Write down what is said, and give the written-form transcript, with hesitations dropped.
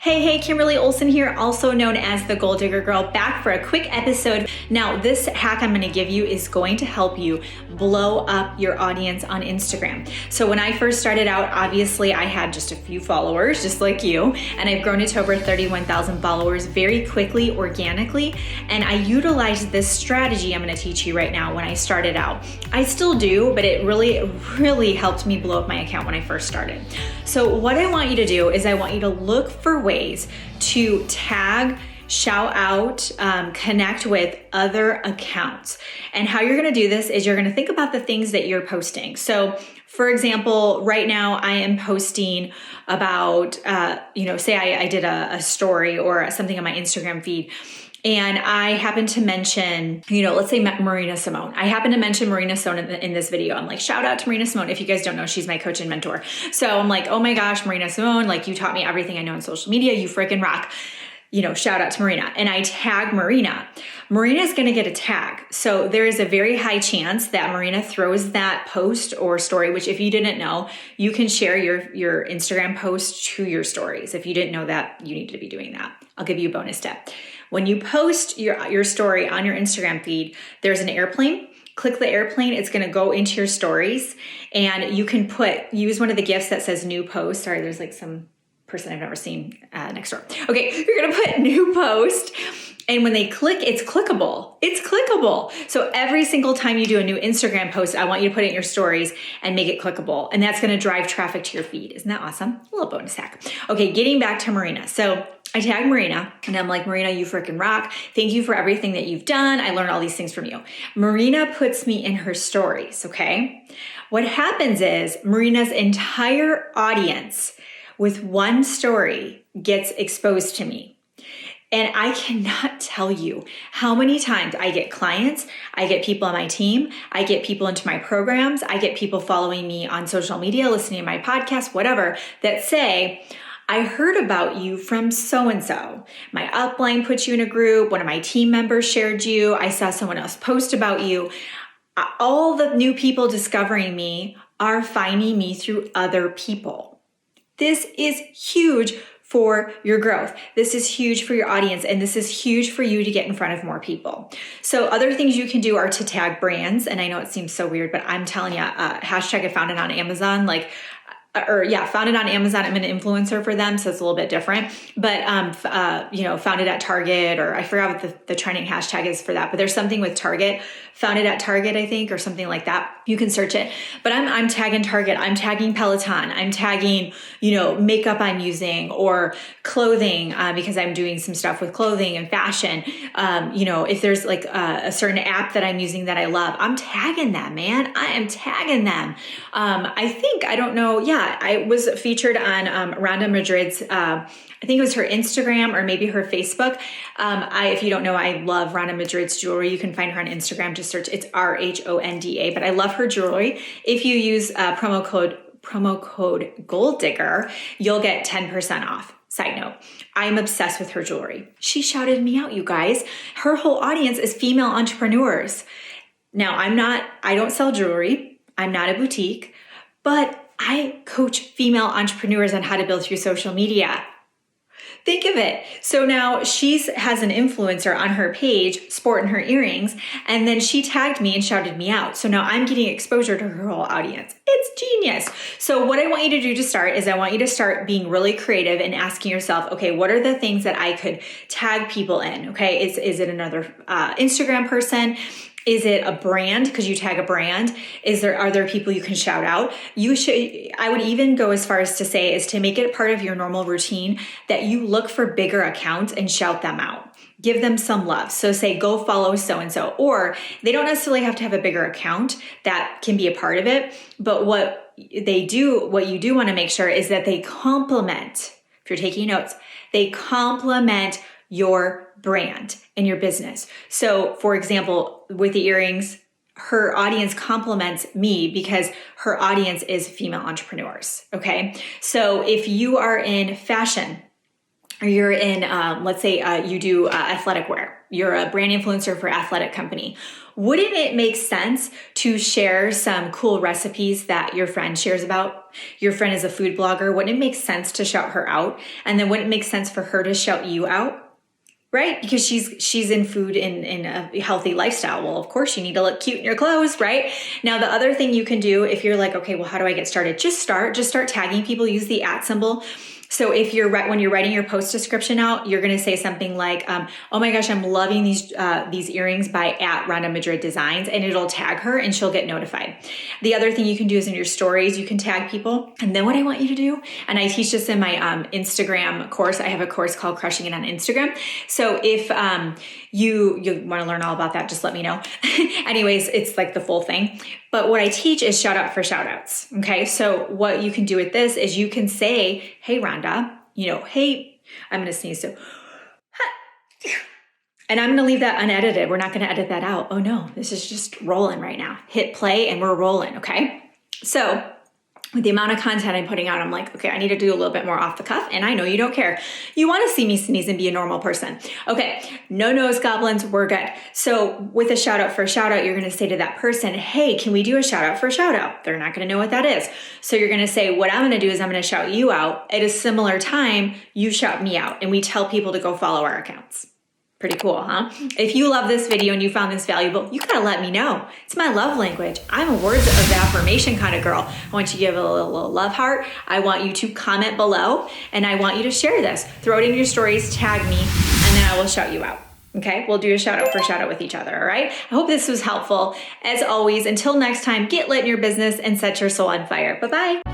Hey, Kimberly Olson here, also known as the Goal Digger Girl, back for a quick episode. Now, this hack I'm going to give you is going to help you blow up your audience on Instagram. So when I first started out, obviously I had just a few followers, just like you, and I've grown it to over 31,000 followers very quickly, organically, and I utilized this strategy I'm going to teach you right now when I started out. I still do, but it really helped me blow up my account when I first started. So what I want you to do is I want you to look for ways to tag, shout out, connect with other accounts. And how you're going to do this is you're going to think about the things that you're posting. So for example, right now I am posting about, say I did a story or something on my Instagram feed. And I happen to mention, let's say Marina Simone. I happen to mention Marina Simone in this video. I'm like, shout out to Marina Simone. If you guys don't know, she's my coach and mentor. So I'm like, oh my gosh, Marina Simone, like you taught me everything I know on social media. You freaking rock. Shout out to Marina. And I tag Marina. Marina is going to get a tag. So there is a very high chance that Marina throws that post or story, which if you didn't know, you can share your Instagram post to your stories. If you didn't know that, you need to be doing that. I'll give you a bonus tip. When you post your story on your Instagram feed, there's an airplane. Click the airplane. It's going to go into your stories, and you can use one of the GIFs that says new post. Sorry, there's like some person I've never seen next door. Okay, you're going to put new post. And when they click, it's clickable. It's clickable. So every single time you do a new Instagram post, I want you to put it in your stories and make it clickable. And that's going to drive traffic to your feed. Isn't that awesome? A little bonus hack. Okay, getting back to Marina. So I tag Marina and I'm like, Marina, you freaking rock. Thank you for everything that you've done. I learned all these things from you. Marina puts me in her stories, okay? What happens is Marina's entire audience with one story gets exposed to me. And I cannot tell you how many times I get clients, I get people on my team, I get people into my programs, I get people following me on social media, listening to my podcast, whatever, that say, I heard about you from so-and-so. My upline put you in a group. One of my team members shared you. I saw someone else post about you. All the new people discovering me are finding me through other people. This is huge for your growth. This is huge for your audience, and this is huge for you to get in front of more people. So other things you can do are to tag brands. And I know it seems so weird, but I'm telling you, hashtag I found it on Amazon. Found it on Amazon. I'm an influencer for them, so it's a little bit different. But found it at Target, or I forgot what the trending hashtag is for that. But there's something with Target, found it at Target, I think, or something like that. You can search it. But I'm tagging Target. I'm tagging Peloton. I'm tagging makeup I'm using or clothing because I'm doing some stuff with clothing and fashion. If there's like a certain app that I'm using that I love, I'm tagging them, man. I am tagging them. I was featured on Rhonda Madrid's, I think it was her Instagram or maybe her Facebook. If you don't know, I love Rhonda Madrid's jewelry. You can find her on Instagram. Just search, it's RHONDA, but I love her jewelry. If you use promo code Goal Digger, you'll get 10% off. Side note, I'm obsessed with her jewelry. She shouted me out, you guys. Her whole audience is female entrepreneurs. Now, I don't sell jewelry. I'm not a boutique, but I coach female entrepreneurs on how to build through social media. Think of it. So now she has an influencer on her page sporting her earrings, and then she tagged me and shouted me out. So now I'm getting exposure to her whole audience. It's genius. So what I want you to do to start is I want you to start being really creative and asking yourself, okay, what are the things that I could tag people in? Okay, is it another Instagram person? Is it a brand? Because you tag a brand. Are there people you can shout out? I would even go as far as to say is to make it part of your normal routine that you look for bigger accounts and shout them out. Give them some love. So say, go follow so-and-so, or they don't necessarily have to have a bigger account. That can be a part of it. But what you do want to make sure is that they complement, if you're taking notes, they complement your brand and your business. So for example, with the earrings, her audience complements me because her audience is female entrepreneurs. Okay. So if you are in fashion, or you're in, let's say you do athletic wear. You're a brand influencer for athletic company. Wouldn't it make sense to share some cool recipes that your friend shares about? Your friend is a food blogger. Wouldn't it make sense to shout her out? And then wouldn't it make sense for her to shout you out? Right? Because she's in food in a healthy lifestyle. Well, of course you need to look cute in your clothes, right? Now, the other thing you can do if you're like, okay, well, how do I get started? Just start tagging people, use the @ symbol. So if when you're writing your post description out, you're going to say something like, oh my gosh, I'm loving these earrings by @RhondaMadrid Designs, and it'll tag her and she'll get notified. The other thing you can do is in your stories, you can tag people. And then what I want you to do, and I teach this in my Instagram course. I have a course called Crushing It on Instagram. So if you want to learn all about that, just let me know. Anyways, it's like the full thing. But what I teach is shout out for shout outs. Okay. So what you can do with this is you can say, hey, Rhonda, hey, I'm going to sneeze. So, and I'm going to leave that unedited. We're not going to edit that out. Oh no, this is just rolling right now. Hit play and we're rolling. Okay. So with the amount of content I'm putting out, I'm like, okay, I need to do a little bit more off the cuff. And I know you don't care. You want to see me sneeze and be a normal person. Okay, no nose goblins, we're good. So with a shout out for a shout out, you're going to say to that person, hey, can we do a shout out for a shout out? They're not going to know what that is. So you're going to say, what I'm going to do is I'm going to shout you out. At a similar time, you shout me out. And we tell people to go follow our accounts. Pretty cool, huh? If you love this video and you found this valuable, you gotta let me know. It's my love language. I'm a words of affirmation kind of girl. I want you to give it a little love heart. I want you to comment below, and I want you to share this. Throw it in your stories, tag me, and then I will shout you out. Okay, we'll do a shout out for shout out with each other, all right? I hope this was helpful. As always, until next time, get lit in your business and set your soul on fire. Bye-bye.